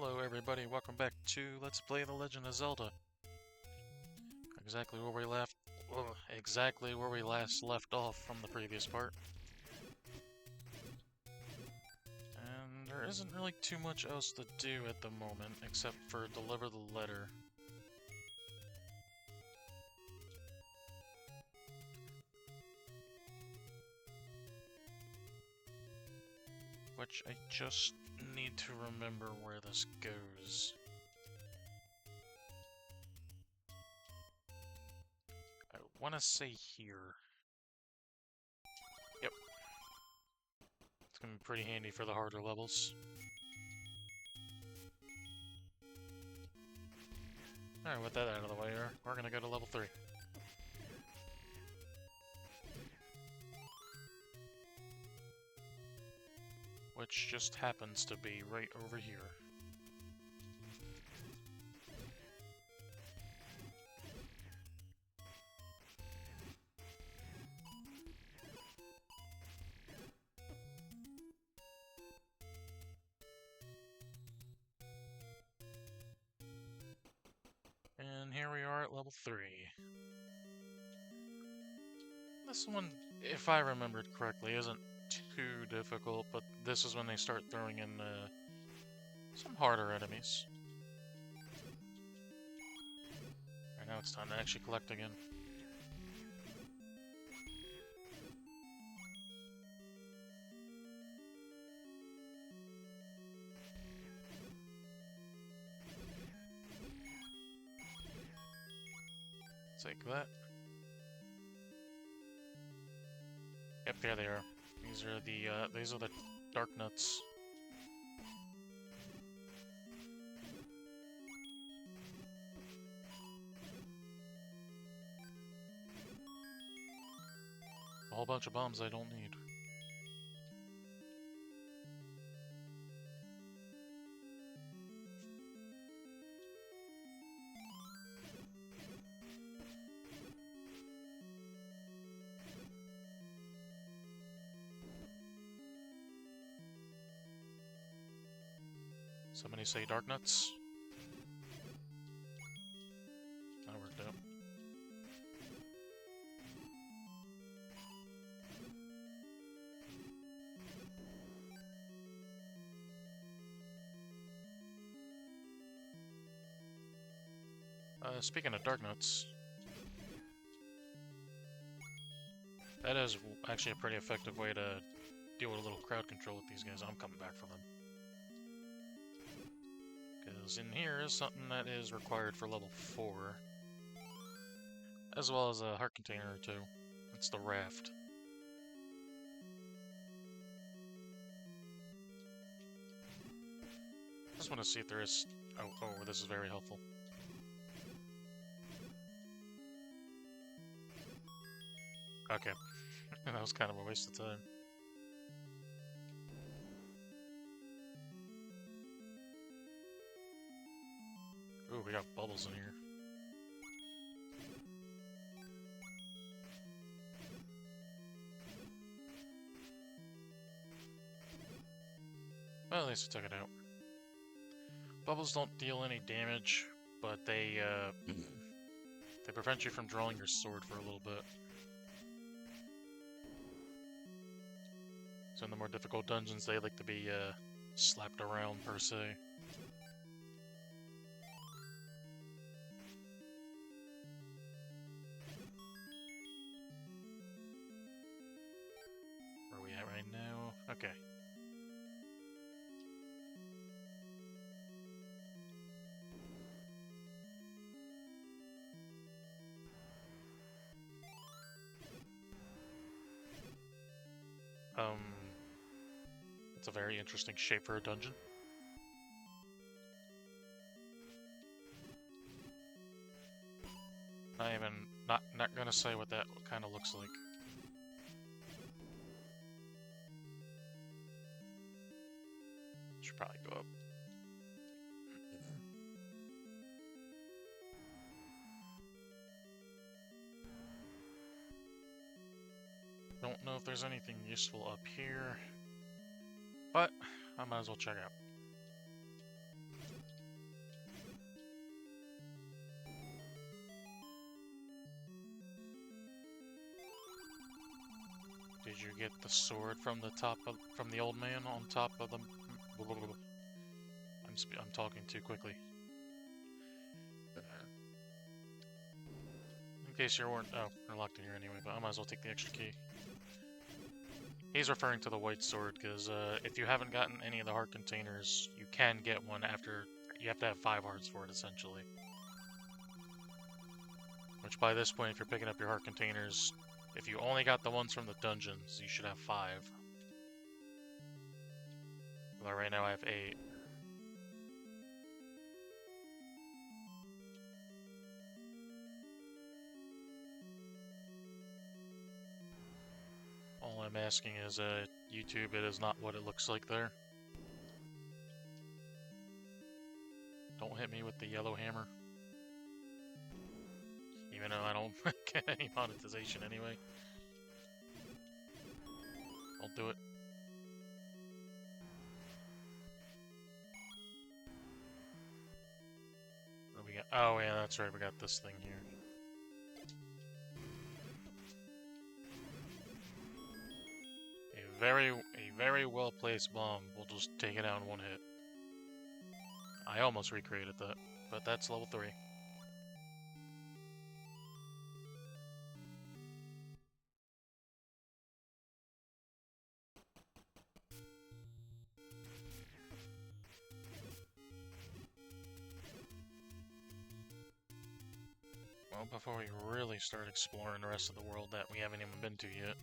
Hello everybody, welcome back to Let's Play The Legend of Zelda. Exactly where we last left off from the previous part. And there isn't really too much else to do at the moment, except for deliver the letter. Which I just need to remember where this goes. I want to say here. Yep. It's going to be pretty handy for the harder levels. Alright, with that out of the way, we're going to go to level 3. Which just happens to be right over here. And here we are at level 3. This one, if I remembered correctly, isn't too difficult, but this is when they start throwing in some harder enemies. Alright, now it's time to actually collect again. Take that. Yep, there they are. These are the dark nuts. A whole bunch of bombs I don't need. Somebody say dark nuts. That worked out. Speaking of dark nuts, that is actually a pretty effective way to deal with a little crowd control with these guys. I'm coming back for them. Because in here is something that is required for level 4. As well as a heart container or two. It's the raft. Just want to see if there is... Oh, this is very helpful. Okay. That was kind of a waste of time. Ooh, we got bubbles in here. Well, at least we took it out. Bubbles don't deal any damage, but they prevent you from drawing your sword for a little bit. So in the more difficult dungeons, they like to be slapped around, per se. Where are we at right now? Okay. It's a very interesting shape for a dungeon. Not gonna say what that kind of looks like. Should probably go up. Don't know if there's anything useful up here, but I might as well check out. Did you get the sword from from the old man on top of the? I'm talking too quickly. In case you weren't, oh, we're locked in here anyway. But I might as well take the extra key. He's referring to the white sword because if you haven't gotten any of the heart containers, you can get one after. You have to have 5 hearts for it, essentially. Which by this point, if you're picking up your heart containers, if you only got the ones from the dungeons, you should have 5. Well, right now I have 8. All I'm asking is, YouTube, it is not what it looks like there. Don't hit me with the yellow hammer. Even though I don't get any monetization anyway. I'll do it. What do we got? Oh yeah, that's right, we got this thing here. A very well placed bomb will just take it out in one hit. I almost recreated that, but that's level 3. Well, before we really start exploring the rest of the world that we haven't even been to yet.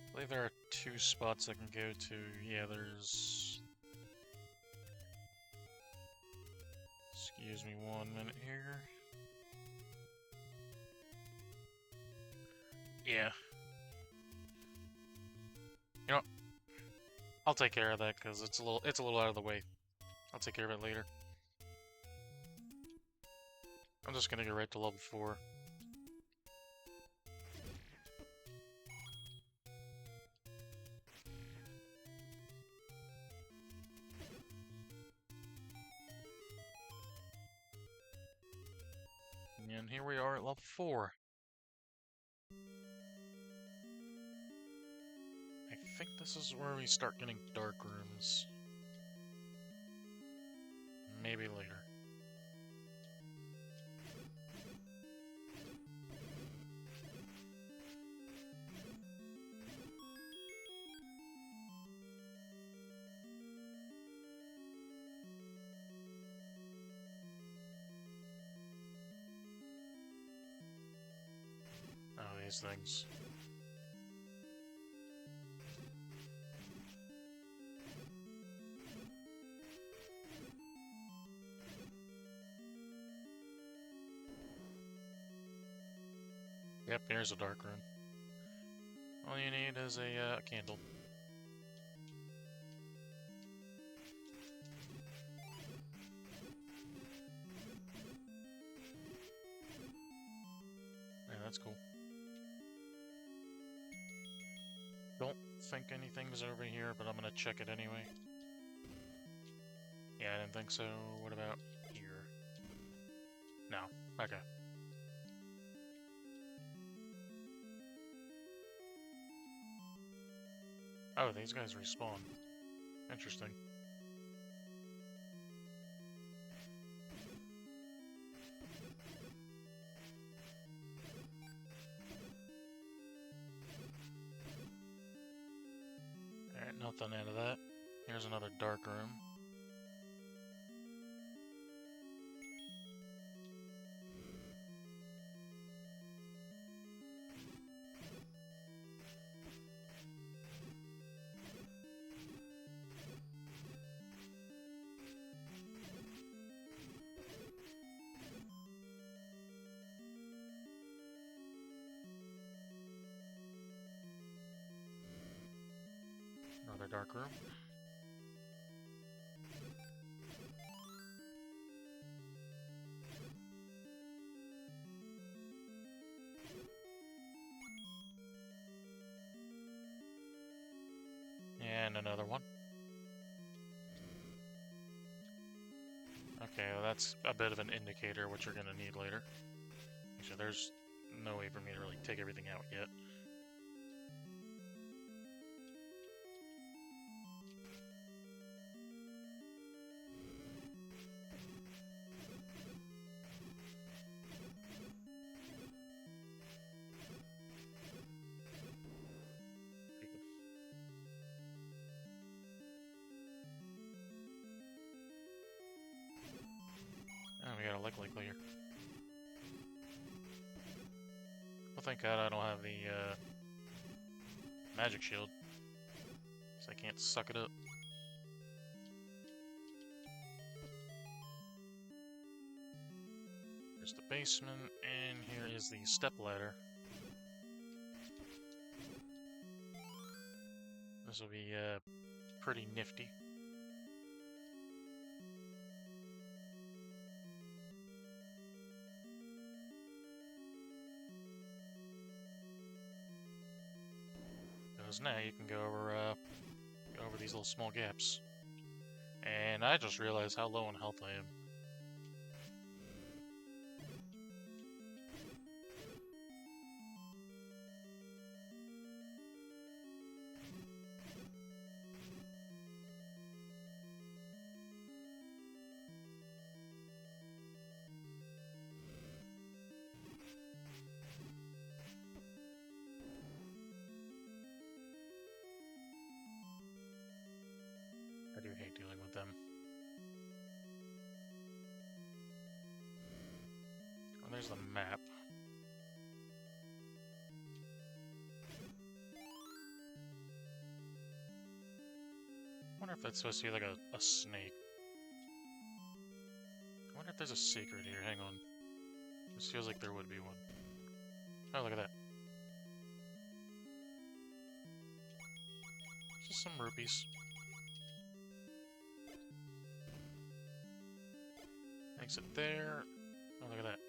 I believe there are 2 spots I can go to. Yeah, there's... Excuse me 1 minute here. Yeah. You know, I'll take care of that because it's a little out of the way. I'll take care of it later. I'm just gonna go right to level 4. And here we are at level 4. I think this is where we start getting dark rooms. Maybe later. Oh, these things. Yep, here's a dark room. All you need is a candle. Yeah, that's cool. Don't think anything's over here, but I'm gonna check it anyway. Yeah, I didn't think so. What about here? No. Okay. Oh, these guys respawn. Interesting. Alright, nothing out of that. Here's another dark room. Another dark room. And another one. Okay, well that's a bit of an indicator what you're gonna need later. So there's no way for me to really take everything out yet. Oh, we got a lick here. Well, thank God I don't have the magic shield, so I can't suck it up. There's the basement, and here is the step ladder. This will be pretty nifty. Because now you can go over these little small gaps. And I just realized how low on health I am. I do hate dealing with them. Oh, there's the map. I wonder if that's supposed to be like a snake. I wonder if there's a secret here. Hang on. This feels like there would be one. Oh, look at that. Just some rupees. Exit there. Oh, look at that.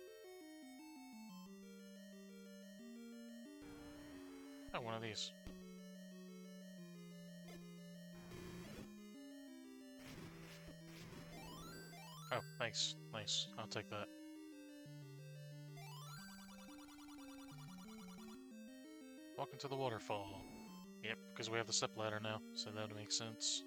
Oh, one of these. Oh, nice. Nice. I'll take that. Welcome to the waterfall. Yep, because we have the step ladder now, so that would make sense.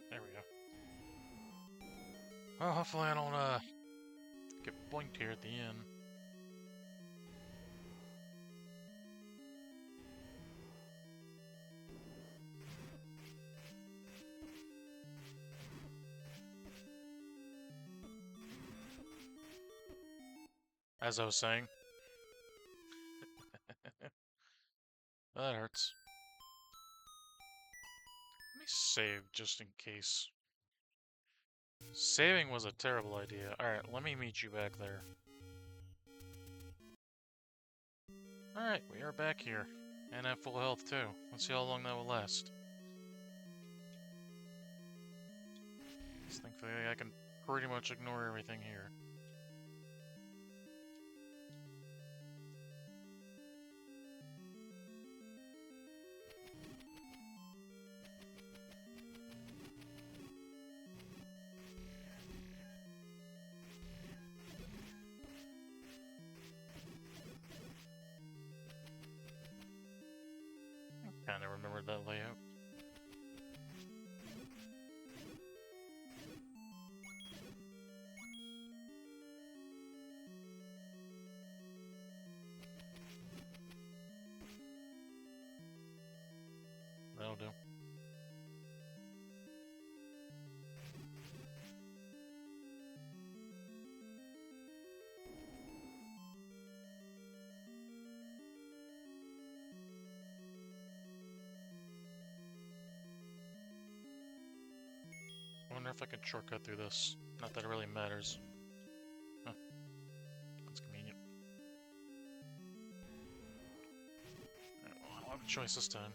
There we go. Well, hopefully I don't get boinked here at the end. As I was saying. That hurts. Let me save just in case. Saving was a terrible idea. Alright, let me meet you back there. Alright, we are back here. And at full health too. Let's see how long that will last. Thankfully I can pretty much ignore everything here. Kinda remembered that layout. wonder if I could shortcut through this. Not that it really matters. Huh. That's convenient. Alright, well, I'll have a choice this time.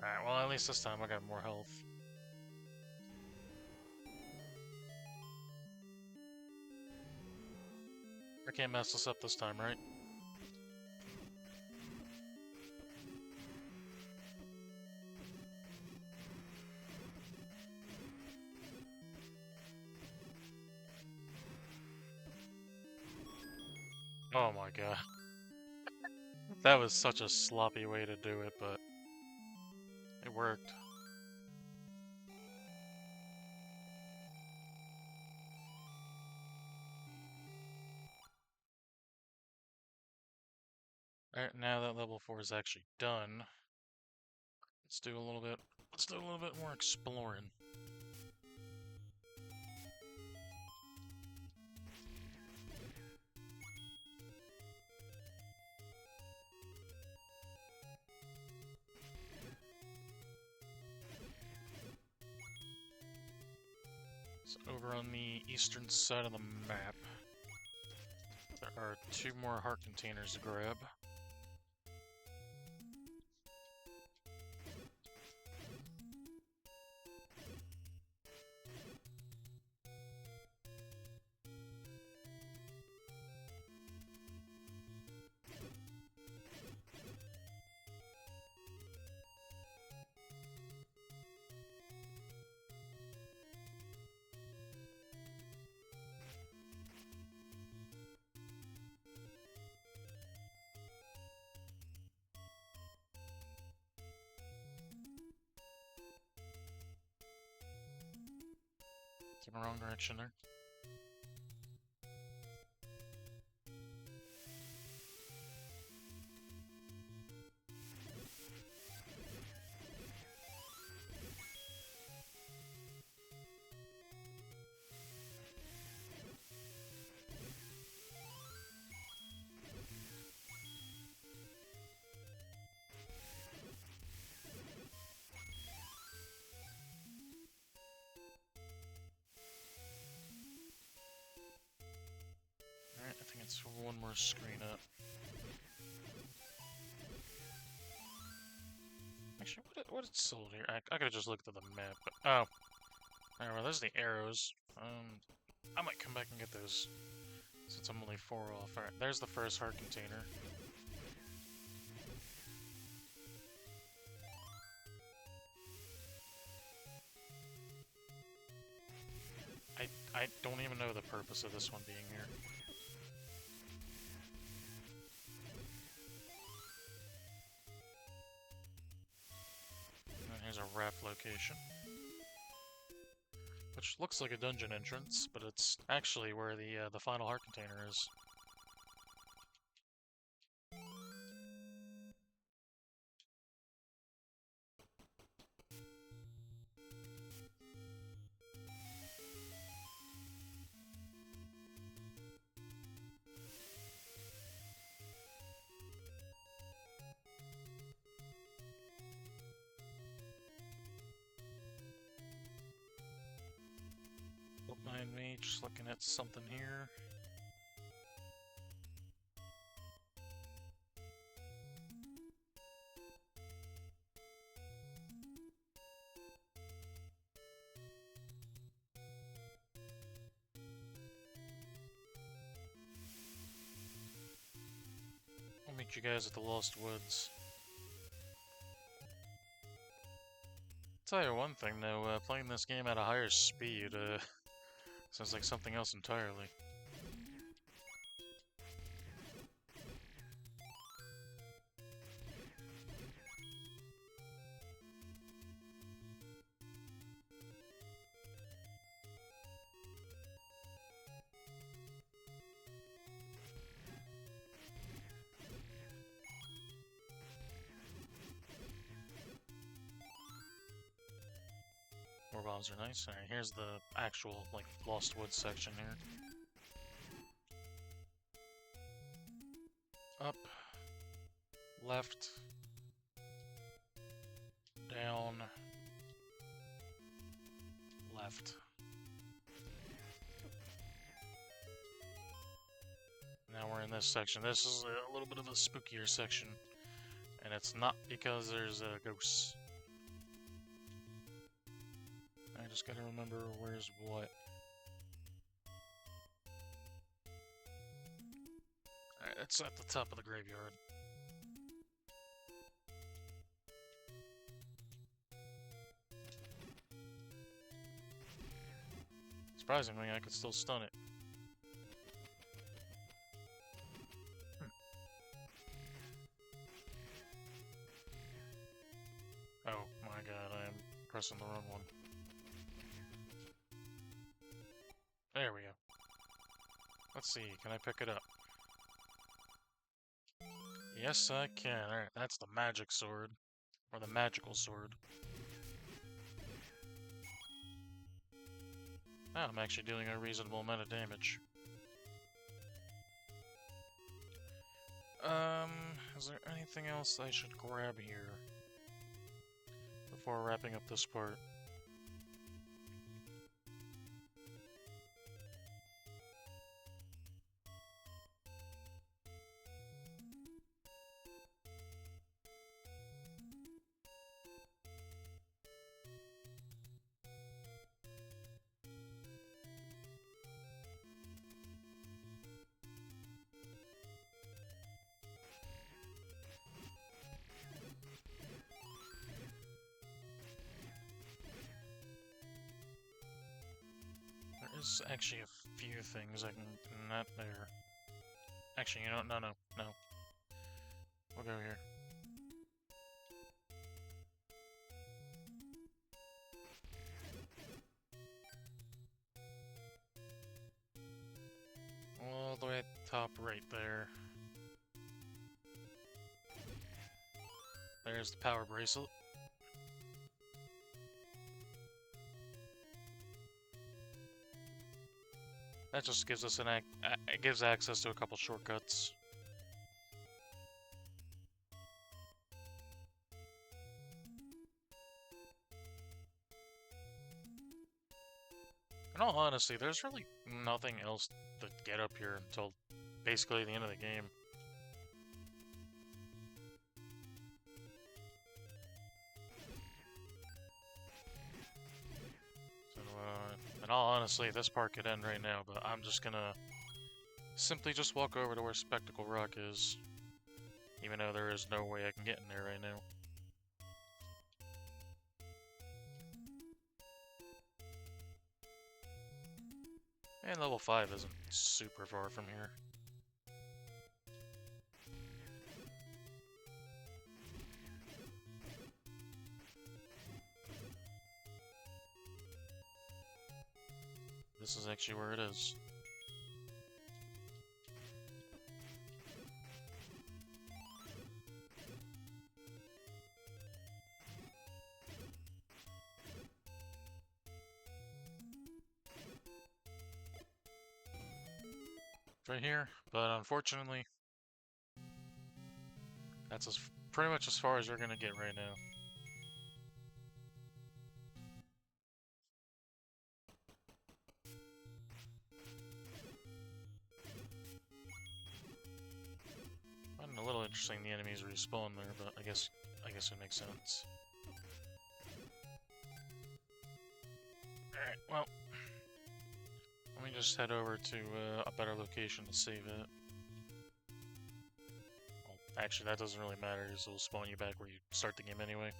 Alright, well, at least this time I got more health. I can't mess this up this time, right? Oh my god. That was such a sloppy way to do it, but it worked. Alright, now that level 4 is actually done, let's do a little bit more exploring. So over on the eastern side of the map, there are 2 more heart containers to grab. It's in the wrong direction there. Alright, I think it's one more screen up. Actually, what is sold here? I could've just looked at the map, but oh. Alright, well, there's the arrows. I might come back and get those, since I'm only 4 off. Alright, there's the first heart container. I don't even know the purpose of this one being here. And here's a raft location. Which looks like a dungeon entrance, but it's actually where the final heart container is. Don't mind me, just looking at something here. I'll meet you guys at the Lost Woods. Tell you one thing though, playing this game at a higher speed, sounds like something else entirely. More bombs are nice. Alright, here's the actual, like, Lost Woods section here. Up. left, down, left. Now we're in this section. This is a little bit of a spookier section, and it's not because there's ghosts. I just gotta remember where's what. Alright, that's at the top of the graveyard. Surprisingly, I could still stun it. Oh my god, I am pressing the wrong one. There we go. Let's see, can I pick it up? Yes, I can. Alright, that's the magic sword. Or the magical sword. Ah, I'm actually doing a reasonable amount of damage. Is there anything else I should grab here before wrapping up this part? There's actually a few things I can... not there. Actually, you know what? No. We'll go here. All the way at the top right there. There's the power bracelet. That just gives us it gives access to a couple shortcuts. In all honesty, there's really nothing else to get up here until basically the end of the game. So, in all honesty, this part could end right now, but I'm just gonna simply just walk over to where Spectacle Rock is, even though there is no way I can get in there right now. And level 5 isn't super far from here. This is actually where it is. Right here, but unfortunately, that's pretty much as far as you're gonna get right now. Finding a little interesting the enemies respawn there, but I guess it makes sense. Alright, well, let me just head over to a better location to save it. Well, actually, that doesn't really matter, because it'll spawn you back where you start the game anyway.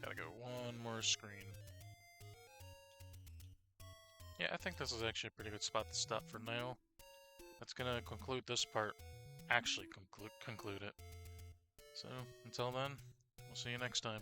Gotta go one more screen. Yeah, I think this is actually a pretty good spot to stop for now. That's gonna conclude this part. Actually conclude it. So, until then, we'll see you next time.